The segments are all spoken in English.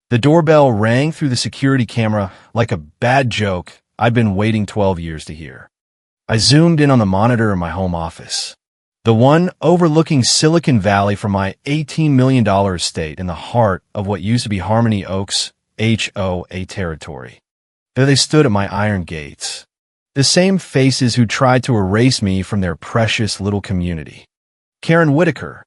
The doorbell rang through the security camera like a bad joke I'd been waiting 12 years to hear. I zoomed in on the monitor in my home office, the one overlooking Silicon Valley from my $18 million estate in the heart of what used to be Harmony Oaks HOA territory. There they stood at my iron gates, the same faces who tried to erase me from their precious little community. Karen Whitaker,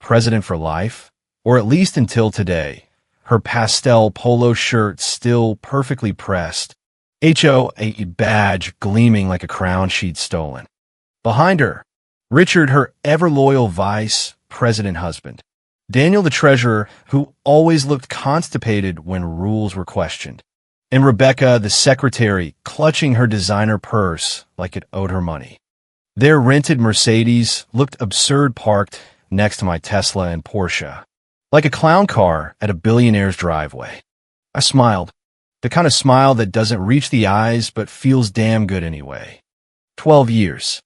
president for life, or at least until today, her pastel polo shirt still perfectly pressed, HOA badge gleaming like a crown she'd stolen. Behind her, Richard, her ever-loyal vice president husband, Daniel the treasurer, who always looked constipated when rules were questioned, and Rebecca the secretary, clutching her designer purse like it owed her money. Their rented Mercedes looked absurd parked next to my Tesla and Porsche, like a clown car at a billionaire's driveway. I smiled, the kind of smile that doesn't reach the eyes but feels damn good anyway. 12 years.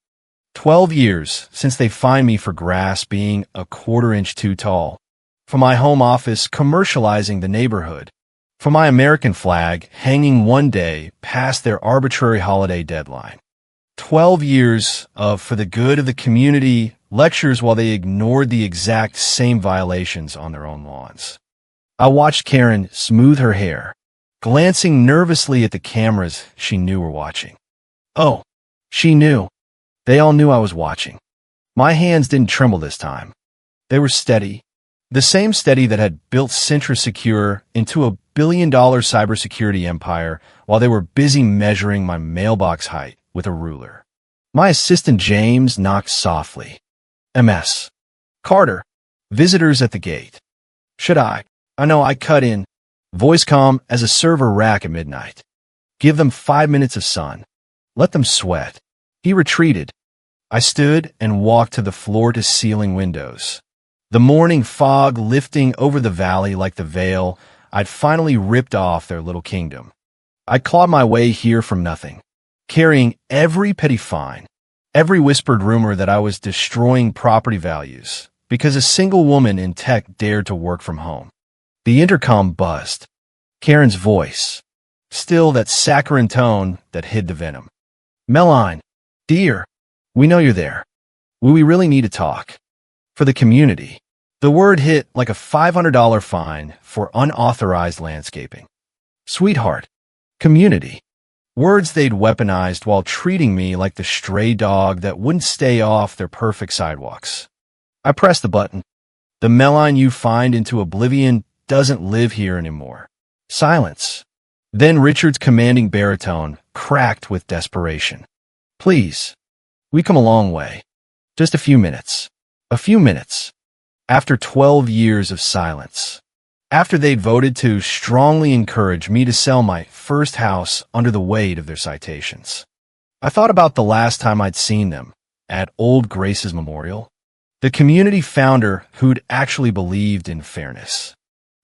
12 years since they fined me for grass being a quarter-inch too tall, for my home office commercializing the neighborhood, for my American flag hanging one day past their arbitrary holiday deadline. 12 years of, for the good of the community, lectures while they ignored the exact same violations on their own lawns. I watched Karen smooth her hair, glancing nervously at the cameras she knew were watching. Oh, she knew. They all knew I was watching. My hands didn't tremble this time. They were steady. The same steady that had built CentraSecure into a billion-dollar cybersecurity empire while they were busy measuring my mailbox height with a ruler. My assistant James knocked softly. MS. Carter. Visitors at the gate. Should I know I cut in. Voice calm as a server rack at midnight. Give them 5 minutes of sun. Let them sweat. He retreated. I stood and walked to the floor-to-ceiling windows. The morning fog lifting over the valley like the veil I'd finally ripped off their little kingdom. I clawed my way here from nothing, carrying every petty fine, every whispered rumor that I was destroying property values because a single woman in tech dared to work from home. The intercom buzzed. Karen's voice, still that saccharine tone that hid the venom. Meline, dear, we know you're there. We really need to talk. For the community. The word hit like a $500 fine for unauthorized landscaping. Sweetheart. Community. Words they'd weaponized while treating me like the stray dog that wouldn't stay off their perfect sidewalks. I pressed the button. The Meline you find into oblivion doesn't live here anymore. Silence. Then Richard's commanding baritone cracked with desperation. Please. We come a long way. Just a few minutes. A few minutes. After 12 years of silence. After they'd voted to strongly encourage me to sell my first house under the weight of their citations. I thought about the last time I'd seen them, at Old Grace's memorial. The community founder who'd actually believed in fairness.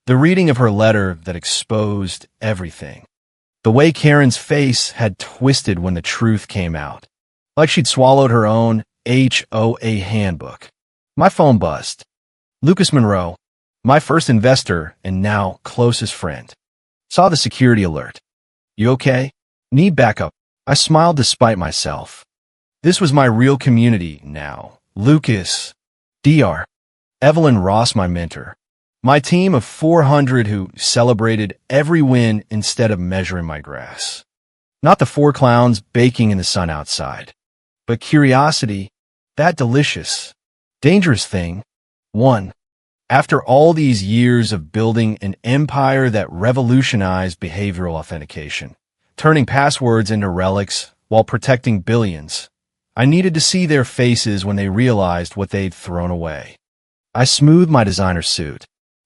The reading of her letter that exposed everything. The way Karen's face had twisted when the truth came out. Like she'd swallowed her own HOA handbook. My phone buzzed. Lucas Monroe, my first investor and now closest friend. Saw the security alert. You okay? Need backup. I smiled despite myself. This was my real community now. Lucas, Dr. Evelyn Ross, my mentor. My team of 400 who celebrated every win instead of measuring my grass. Not the 4 clowns baking in the sun outside. But curiosity, that delicious, dangerous thing. 1. After all these years of building an empire that revolutionized behavioral authentication, turning passwords into relics while protecting billions, I needed to see their faces when they realized what they'd thrown away. I smoothed my designer suit,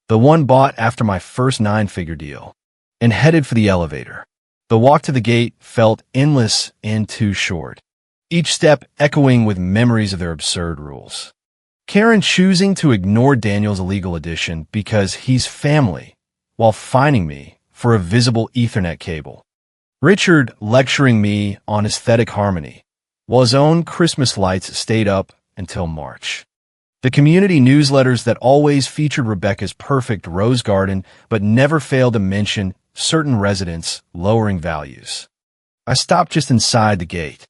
the one bought after my first 9-figure deal, and headed for the elevator. The walk to the gate felt endless and too short, each step echoing with memories of their absurd rules. Karen choosing to ignore Daniel's illegal addition because he's family, while fining me for a visible Ethernet cable. Richard lecturing me on aesthetic harmony, while his own Christmas lights stayed up until March. The community newsletters that always featured Rebecca's perfect rose garden but never failed to mention certain residents' lowering values. I stopped just inside the gate.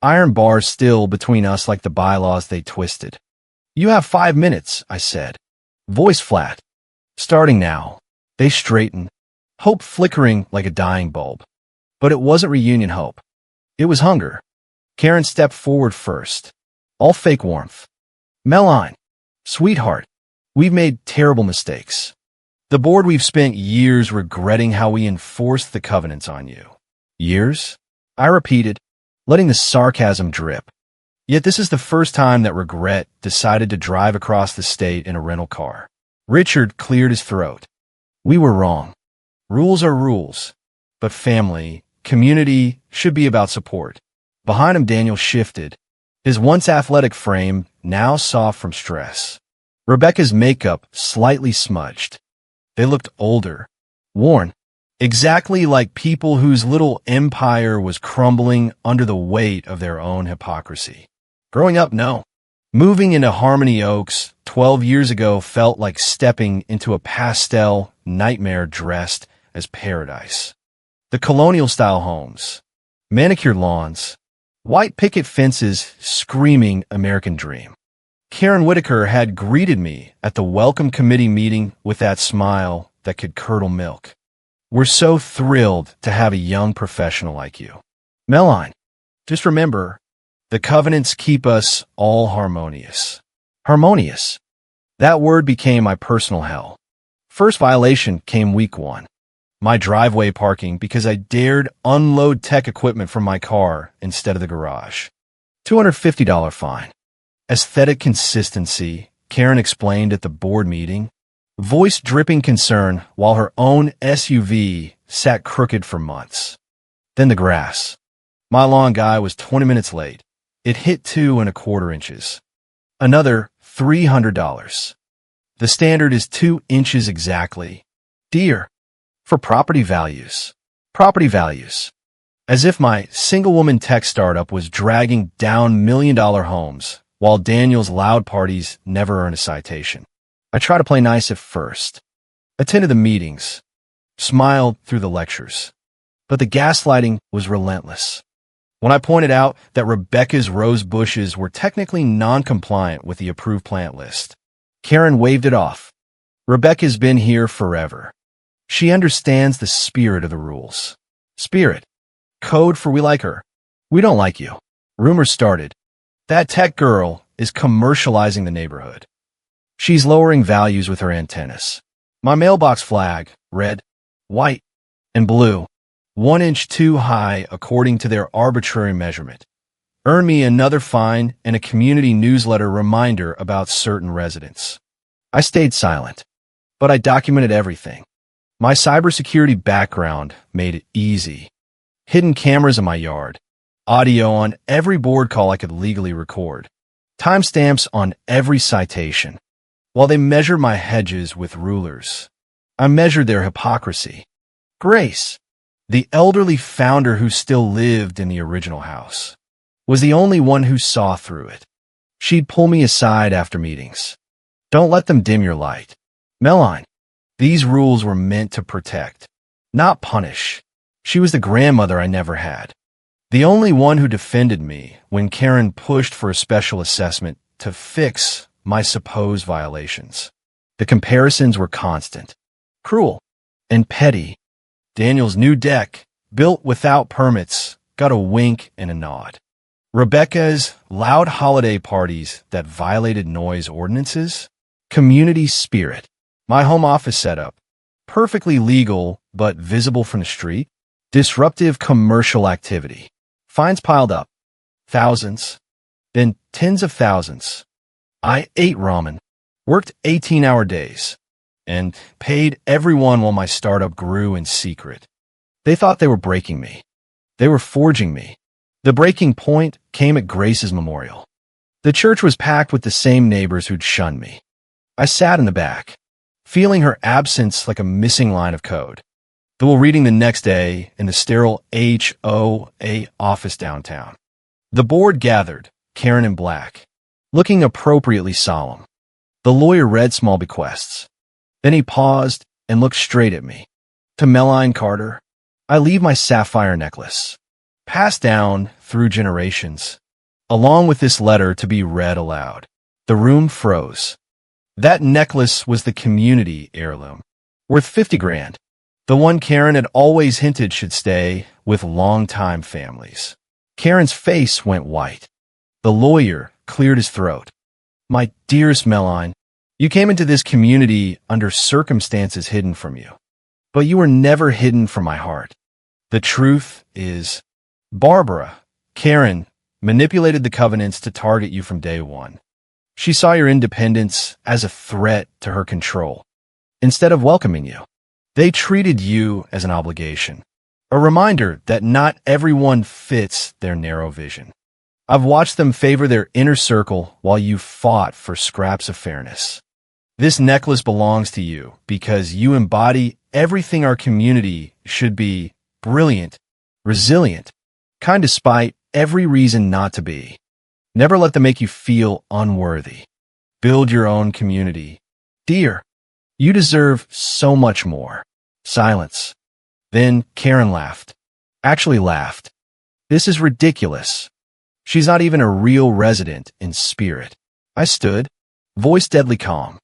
Iron bars still between us like the bylaws they twisted. "You have 5 minutes," I said. Voice flat. "Starting now." They straightened, hope flickering like a dying bulb. But it wasn't reunion hope. It was hunger. Karen stepped forward first. All fake warmth. "Meline, sweetheart, we've made terrible mistakes. The board we've spent years regretting how we enforced the covenants on you." "Years?" I repeated, letting the sarcasm drip. Yet this is the first time that regret decided to drive across the state in a rental car. Richard cleared his throat. "We were wrong. Rules are rules. But family, community should be about support." Behind him, Daniel shifted, his once athletic frame now soft from stress. Rebecca's makeup slightly smudged. They looked older, worn, exactly like people whose little empire was crumbling under the weight of their own hypocrisy. Growing up, no. Moving into Harmony Oaks 12 years ago felt like stepping into a pastel nightmare dressed as paradise. The colonial-style homes, manicured lawns, white picket fences screaming American dream. Karen Whitaker had greeted me at the welcome committee meeting with that smile that could curdle milk. "We're so thrilled to have a young professional like you. Meline, just remember, the covenants keep us all harmonious." Harmonious. That word became my personal hell. First violation came week 1. My driveway parking because I dared unload tech equipment from my car instead of the garage. $250 fine. Aesthetic consistency, Karen explained at the board meeting. Voice dripping concern while her own SUV sat crooked for months. Then the grass. My lawn guy was 20 minutes late. It hit 2¼ inches. Another $300. The standard is 2 inches exactly. Dear. For property values. Property values. As if my single-woman tech startup was dragging down million-dollar homes, while Daniel's loud parties never earn a citation. I try to play nice at first. Attended the meetings. Smiled through the lectures. But the gaslighting was relentless. When I pointed out that Rebecca's rose bushes were technically non-compliant with the approved plant list, Karen waved it off. Rebecca's been here forever. She understands the spirit of the rules. Spirit. Code for we like her. We don't like you. Rumors started. That tech girl is commercializing the neighborhood. She's lowering values with her antennas. My mailbox flag, red, white, and blue, 1 inch too high according to their arbitrary measurement, earned me another fine and a community newsletter reminder about certain residents. I stayed silent, but I documented everything. My cybersecurity background made it easy. Hidden cameras in my yard, audio on every board call I could legally record, timestamps on every citation. While they measured my hedges with rulers, I measured their hypocrisy. Grace, the elderly founder who still lived in the original house, was the only one who saw through it. She'd pull me aside after meetings. "Don't let them dim your light. Meline, these rules were meant to protect, not punish." She was the grandmother I never had. The only one who defended me when Karen pushed for a special assessment to fix my supposed violations. The comparisons were constant, cruel, and petty. Daniel's new deck, built without permits, got a wink and a nod. Rebecca's loud holiday parties that violated noise ordinances, community spirit. My home office setup, perfectly legal but visible from the street, disruptive commercial activity. Fines piled up, thousands, then tens of thousands. I ate ramen, worked 18-hour days, and paid everyone while my startup grew in secret. They thought they were breaking me. They were forging me. The breaking point came at Grace's memorial. The church was packed with the same neighbors who'd shunned me. I sat in the back, feeling her absence like a missing line of code. Though reading the next day in the sterile HOA office downtown. The board gathered, Karen in black, looking appropriately solemn. The lawyer read small bequests. Then he paused and looked straight at me. To Melline Carter, I leave my sapphire necklace, passed down through generations, along with this letter to be read aloud. The room froze. That necklace was the community heirloom, worth 50 grand. The one Karen had always hinted should stay with longtime families. Karen's face went white. The lawyer cleared his throat. My dearest Melline, you came into this community under circumstances hidden from you, but you were never hidden from my heart. The truth is, Barbara, Karen, manipulated the covenants to target you from day one. She saw your independence as a threat to her control. Instead of welcoming you, they treated you as an obligation, a reminder that not everyone fits their narrow vision. I've watched them favor their inner circle while you fought for scraps of fairness. This necklace belongs to you because you embody everything our community should be: brilliant, resilient, kind despite every reason not to be. Never let them make you feel unworthy. Build your own community. Dear, you deserve so much more. Silence. Then Karen laughed. Actually laughed. This is ridiculous. She's not even a real resident in spirit. I stood, voice deadly calm.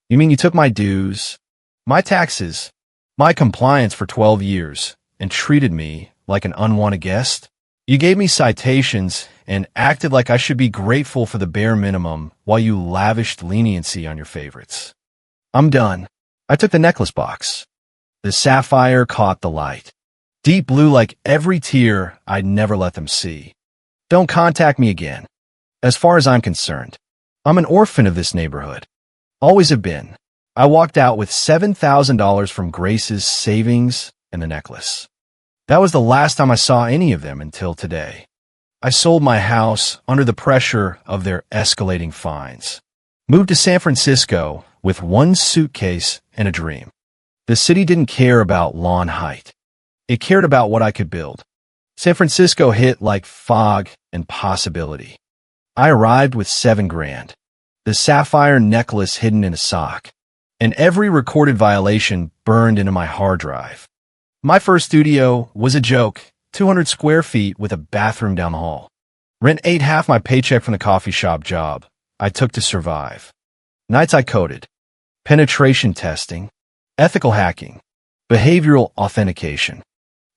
You mean you took my dues, my taxes, my compliance for 12 years, and treated me like an unwanted guest? You gave me citations and acted like I should be grateful for the bare minimum while you lavished leniency on your favorites. I'm done. I took the necklace box. The sapphire caught the light. Deep blue like every tear I'd never let them see. Don't contact me again. As far as I'm concerned, I'm an orphan of this neighborhood. Always have been. I walked out with $7,000 from Grace's savings and the necklace. That was the last time I saw any of them until today. I sold my house under the pressure of their escalating fines. Moved to San Francisco with one suitcase and a dream. The city didn't care about lawn height. It cared about what I could build. San Francisco hit like fog and possibility. I arrived with 7 grand. The sapphire necklace hidden in a sock, and every recorded violation burned into my hard drive. My first studio was a joke, 200 square feet with a bathroom down the hall. Rent ate half my paycheck from the coffee shop job I took to survive. Nights I coded, penetration testing, ethical hacking, behavioral authentication.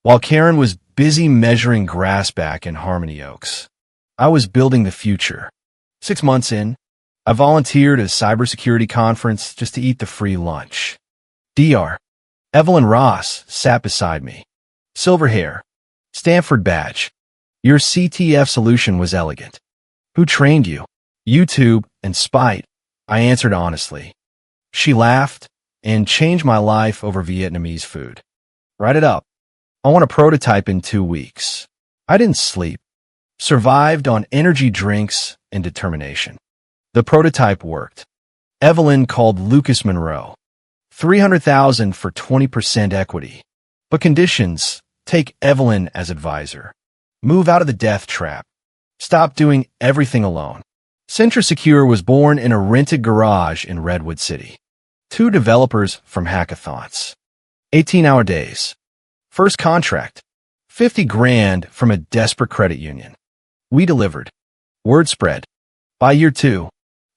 While Karen was busy measuring grass back in Harmony Oaks, I was building the future. 6 months in, I volunteered at a cybersecurity conference just to eat the free lunch. Dr. Evelyn Ross sat beside me. Silver hair, Stanford badge. Your CTF solution was elegant. Who trained you? YouTube and Spite, I answered honestly. She laughed and changed my life over Vietnamese food. Write it up. I want a prototype in 2 weeks. I didn't sleep. Survived on energy drinks and determination. The prototype worked. Evelyn called Lucas Monroe. $300,000 for 20% equity. But conditions: take Evelyn as advisor. Move out of the death trap. Stop doing everything alone. CentraSecure was born in a rented garage in Redwood City. 2 developers from hackathons. 18-hour days. First contract. 50 grand from a desperate credit union. We delivered. Word spread. By year 2,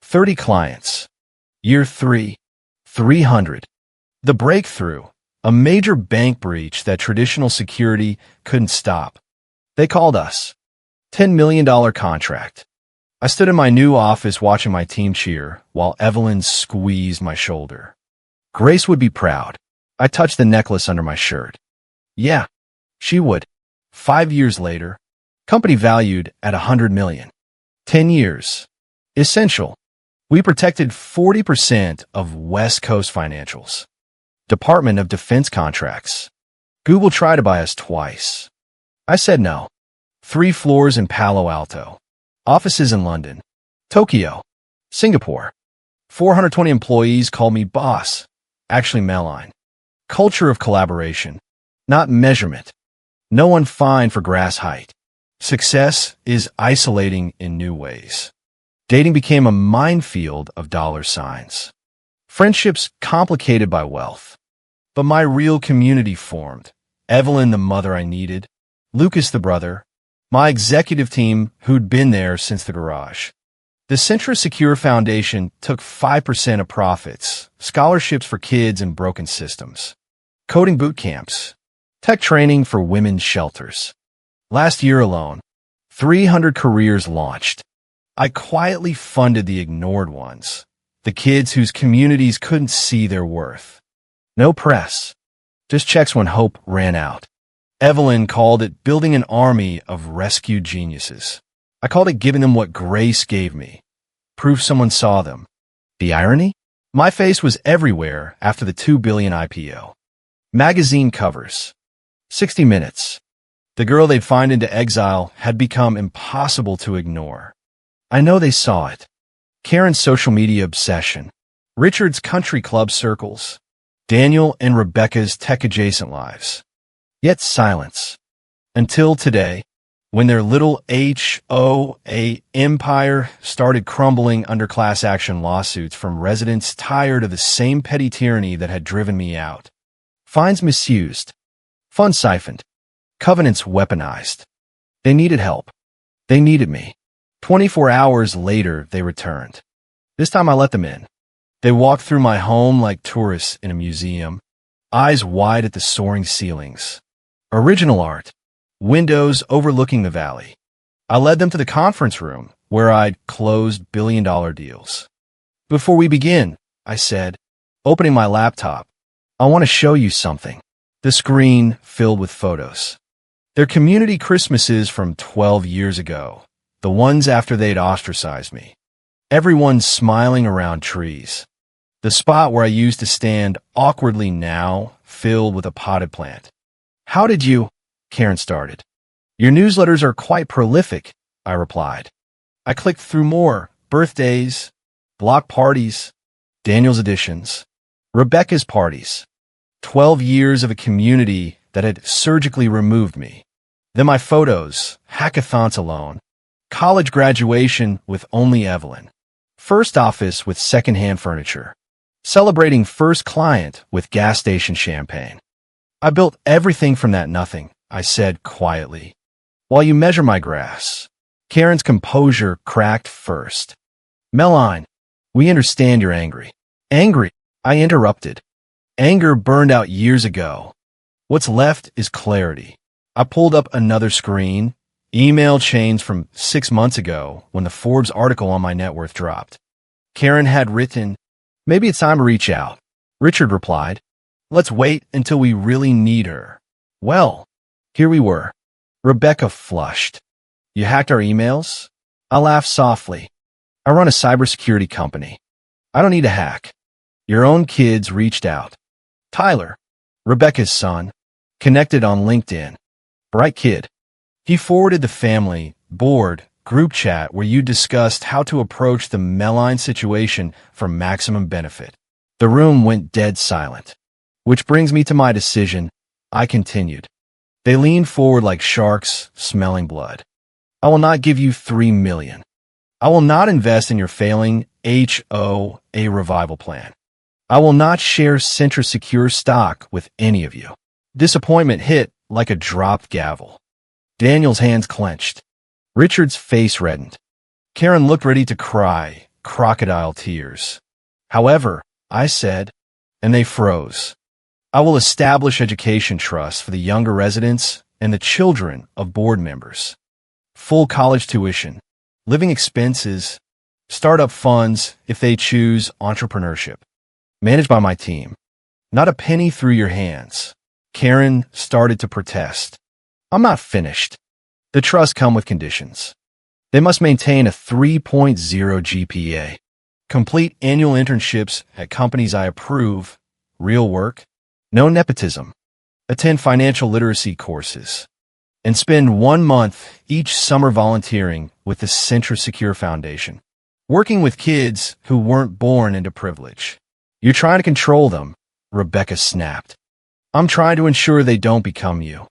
30 clients. Year 3, 300. The breakthrough, a major bank breach that traditional security couldn't stop. They called us. $10 million contract. I stood in my new office watching my team cheer while Evelyn squeezed my shoulder. Grace would be proud. I touched the necklace under my shirt. Yeah, she would. 5 years later, company valued at $100 million. 10 years. Essential. We protected 40% of West Coast financials. Department of Defense contracts. Google tried to buy us twice. I said no. 3 floors in Palo Alto. Offices in London, Tokyo, Singapore. 420 employees call me boss. Actually, Melline. Culture of collaboration, not measurement. No one fined for grass height. Success is isolating in new ways. Dating became a minefield of dollar signs. Friendships complicated by wealth. But my real community formed. Evelyn, the mother I needed. Lucas, the brother. My executive team, who'd been there since the garage. The Centra Secure Foundation took 5% of profits, scholarships for kids in broken systems, coding boot camps, tech training for women's shelters. Last year alone, 300 careers launched. I quietly funded the ignored ones, the kids whose communities couldn't see their worth. No press, just checks when hope ran out. Evelyn called it building an army of rescued geniuses. I called it giving them what grace gave me. Proof someone saw them. The irony? My face was everywhere after the $2 billion IPO. Magazine covers. 60 Minutes. The girl they'd find into exile had become impossible to ignore. I know they saw it. Karen's social media obsession. Richard's country club circles. Daniel and Rebecca's tech-adjacent lives. Yet silence. Until today, when their little HOA empire started crumbling under class action lawsuits from residents tired of the same petty tyranny that had driven me out. Fines misused. Funds siphoned. Covenants weaponized. They needed help. They needed me. 24 hours later, they returned. This time I let them in. They walked through my home like tourists in a museum, eyes wide at the soaring ceilings. Original art. Windows overlooking the valley. I led them to the conference room, where I'd closed billion-dollar deals. Before we begin, I said, opening my laptop, I want to show you something. The screen filled with photos. They're community Christmases from 12 years ago, the ones after they'd ostracized me. Everyone's smiling around trees. The spot where I used to stand awkwardly now filled with a potted plant. How did you? Karen started. Your newsletters are quite prolific, I replied. I clicked through more. Birthdays, block parties, Daniel's editions, Rebecca's parties. 12 years of a community that had surgically removed me. Then my photos, hackathons alone, college graduation with only Evelyn, first office with secondhand furniture, celebrating first client with gas station champagne. I built everything from that nothing, I said quietly. While you measure my grass, Karen's composure cracked first. Meline, we understand you're angry. Angry, I interrupted. Anger burned out years ago. What's left is clarity. I pulled up another screen, email chains from 6 months ago when the Forbes article on my net worth dropped. Karen had written, maybe it's time to reach out. Richard replied, let's wait until we really need her. Well, here we were. Rebecca flushed. You hacked our emails? I laughed softly. I run a cybersecurity company. I don't need a hack. Your own kids reached out. Tyler, Rebecca's son, connected on LinkedIn. Bright kid. He forwarded the family, board, group chat where you discussed how to approach the Meline situation for maximum benefit. The room went dead silent. Which brings me to my decision, I continued. They leaned forward like sharks, smelling blood. I will not give you $3 million. I will not invest in your failing HOA revival plan. I will not share Centra Secure stock with any of you. Disappointment hit like a dropped gavel. Daniel's hands clenched. Richard's face reddened. Karen looked ready to cry, crocodile tears. However, I said, and they froze. I will establish education trusts for the younger residents and the children of board members. Full college tuition, living expenses, startup funds if they choose entrepreneurship. Managed by my team. Not a penny through your hands. Karen started to protest. I'm not finished. The trusts come with conditions. They must maintain a 3.0 GPA. Complete annual internships at companies I approve. Real work. No nepotism. Attend financial literacy courses. And spend 1 month each summer volunteering with the Centra Secure Foundation. Working with kids who weren't born into privilege. You're trying to control them, Rebecca snapped. I'm trying to ensure they don't become you.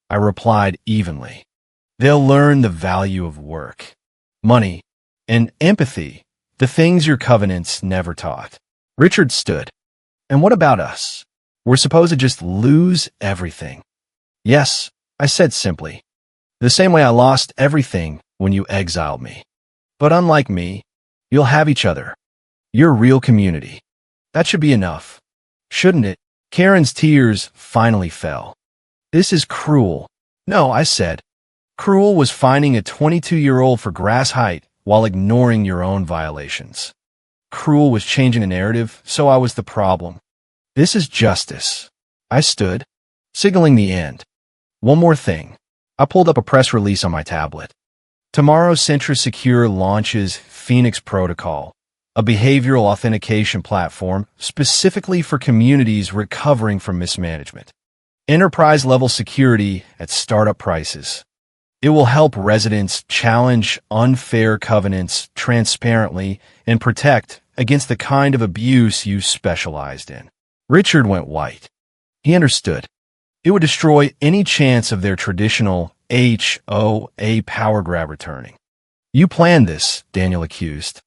I replied evenly. They'll learn the value of work, money, and empathy, the things your covenants never taught. Richard stood. And what about us? We're supposed to just lose everything. Yes, I said simply. The same way I lost everything when you exiled me. But unlike me, you'll have each other. Your real community. That should be enough. Shouldn't it? Karen's tears finally fell. This is cruel. No, I said. Cruel was finding a 22-year-old for grass height while ignoring your own violations. Cruel was changing the narrative, so I was the problem. This is justice. I stood, signaling the end. One more thing. I pulled up a press release on my tablet. Tomorrow, Centra Secure launches Phoenix Protocol, a behavioral authentication platform specifically for communities recovering from mismanagement. Enterprise-level security at startup prices. It will help residents challenge unfair covenants transparently and protect against the kind of abuse you specialized in. Richard went white. He understood. It would destroy any chance of their traditional HOA power grab returning. You planned this, Daniel accused.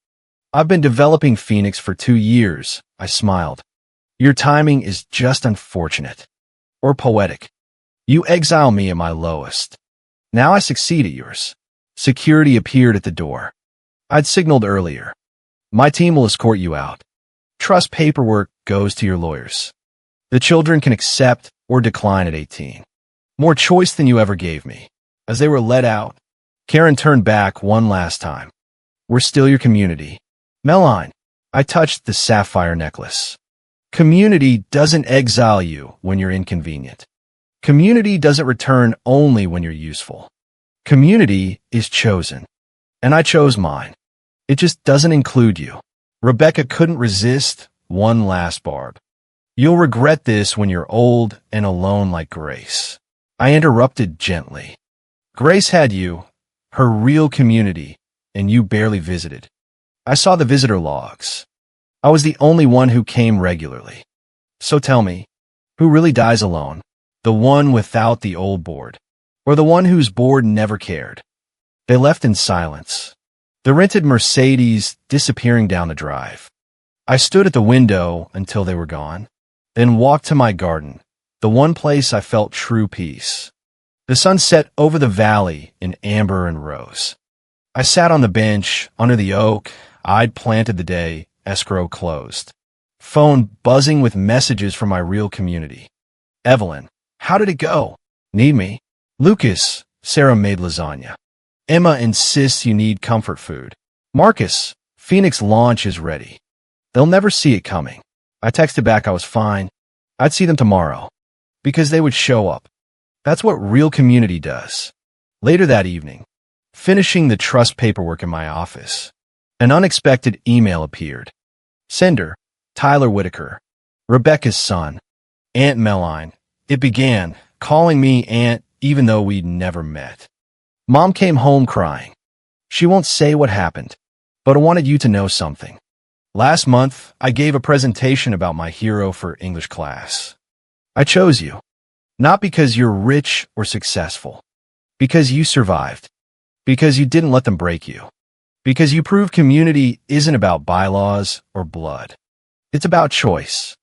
I've been developing Phoenix for 2 years, I smiled. Your timing is just unfortunate. Or poetic. You exile me at my lowest. Now I succeed at yours. Security appeared at the door. I'd signaled earlier. My team will escort you out. Trust paperwork goes to your lawyers. The children can accept or decline at 18. More choice than you ever gave me. As they were let out, Karen turned back one last time. We're still your community. Meline, I touched the sapphire necklace. Community doesn't exile you when you're inconvenient. Community doesn't return only when you're useful. Community is chosen. And I chose mine. It just doesn't include you. Rebecca couldn't resist one last barb. You'll regret this when you're old and alone like Grace. I interrupted gently. Grace had you, her real community, and you barely visited. I saw the visitor logs. I was the only one who came regularly. So tell me, who really dies alone? The one without the old board, or the one whose board never cared? They left in silence, the rented Mercedes disappearing down the drive. I stood at the window until they were gone, then walked to my garden, the one place I felt true peace. The sun set over the valley in amber and rose. I sat on the bench under the oak I'd planted the day escrow closed. Phone buzzing with messages from my real community. Evelyn, how did it go? Need me? Lucas, Sarah made lasagna. Emma insists you need comfort food. Marcus, Phoenix launch is ready. They'll never see it coming. I texted back I was fine. I'd see them tomorrow. Because they would show up. That's what real community does. Later that evening, finishing the trust paperwork in my office, an unexpected email appeared. Sender, Tyler Whitaker, Rebecca's son, Aunt Meline. It began, calling me Aunt even though we'd never met. Mom came home crying. She won't say what happened, but I wanted you to know something. Last month, I gave a presentation about my hero for English class. I chose you, not because you're rich or successful, because you survived, because you didn't let them break you, because you proved community isn't about bylaws or blood. It's about choice.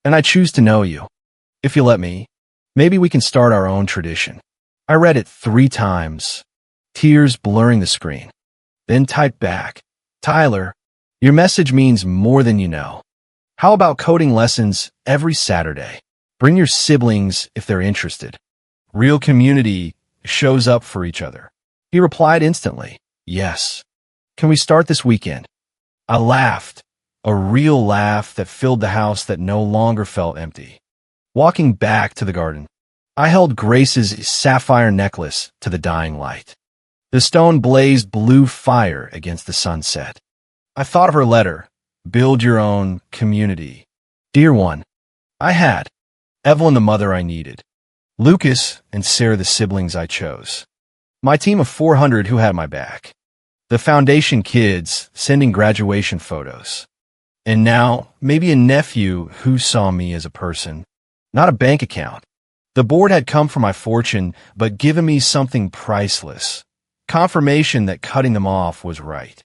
And I choose to know you. If you let me, maybe we can start our own tradition. I read it 3 times, tears blurring the screen. Then typed back, Tyler, your message means more than you know. How about coding lessons every Saturday? Bring your siblings if they're interested. Real community shows up for each other. He replied instantly, yes. Can we start this weekend? I laughed, a real laugh that filled the house that no longer felt empty. Walking back to the garden, I held Grace's sapphire necklace to the dying light. The stone blazed blue fire against the sunset. I thought of her letter, build your own community. Dear one, I had. Evelyn the mother I needed. Lucas and Sarah the siblings I chose. My team of 400 who had my back. The foundation kids sending graduation photos. And now, maybe a nephew who saw me as a person, not a bank account. The board had come for my fortune, but given me something priceless. Confirmation that cutting them off was right.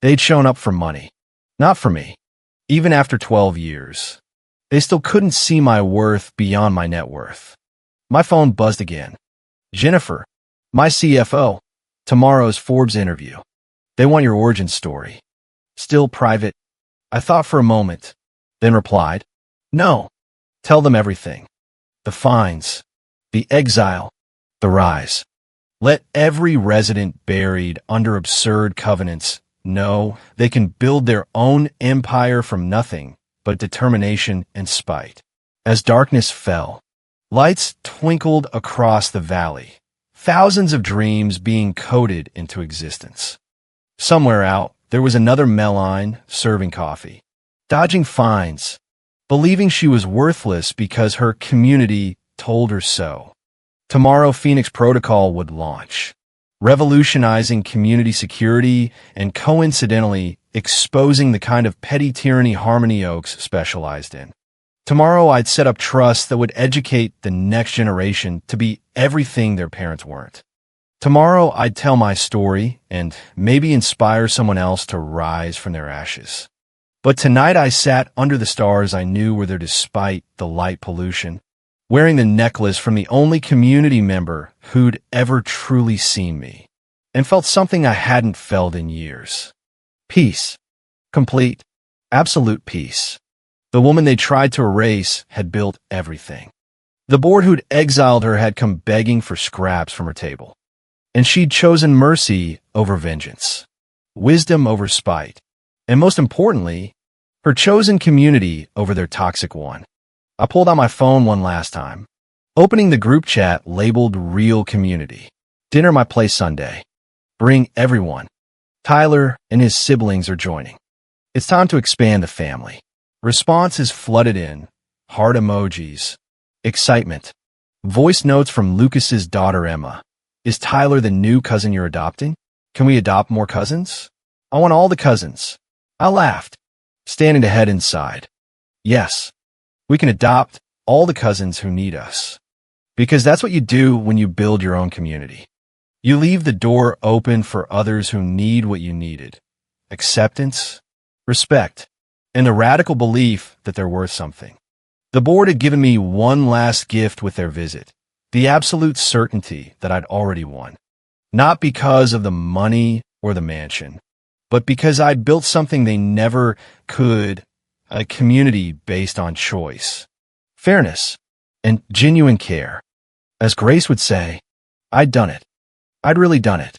They'd shown up for money, not for me. Even after 12 years, they still couldn't see my worth beyond my net worth. My phone buzzed again. Jennifer, my CFO, tomorrow's Forbes interview. They want your origin story. Still private? I thought for a moment, then replied, no. Tell them everything. The fines, the exile, the rise. Let every resident buried under absurd covenants know they can build their own empire from nothing but determination and spite. As darkness fell, lights twinkled across the valley, thousands of dreams being coded into existence. Somewhere out, there was another Meline serving coffee, dodging fines, believing she was worthless because her community told her so. Tomorrow, Phoenix Protocol would launch, revolutionizing community security and coincidentally exposing the kind of petty tyranny Harmony Oaks specialized in. Tomorrow, I'd set up trusts that would educate the next generation to be everything their parents weren't. Tomorrow, I'd tell my story and maybe inspire someone else to rise from their ashes. But tonight I sat under the stars I knew were there despite the light pollution, wearing the necklace from the only community member who'd ever truly seen me, and felt something I hadn't felt in years. Peace. Complete, absolute peace. The woman they tried to erase had built everything. The board who'd exiled her had come begging for scraps from her table. And she'd chosen mercy over vengeance, wisdom over spite, and most importantly, her chosen community over their toxic one. I pulled out my phone one last time, opening the group chat labeled Real Community. Dinner my place Sunday. Bring everyone. Tyler and his siblings are joining. It's time to expand the family. Responses flooded in, heart emojis, excitement, voice notes from Lucas's daughter Emma. Is Tyler the new cousin you're adopting? Can we adopt more cousins? I want all the cousins. I laughed, standing to head inside. Yes, we can adopt all the cousins who need us. Because that's what you do when you build your own community. You leave the door open for others who need what you needed. Acceptance, respect, and the radical belief that they're worth something. The board had given me one last gift with their visit. The absolute certainty that I'd already won. Not because of the money or the mansion, but because I'd built something they never could, a community based on choice, fairness, and genuine care. As Grace would say, I'd done it. I'd really done it.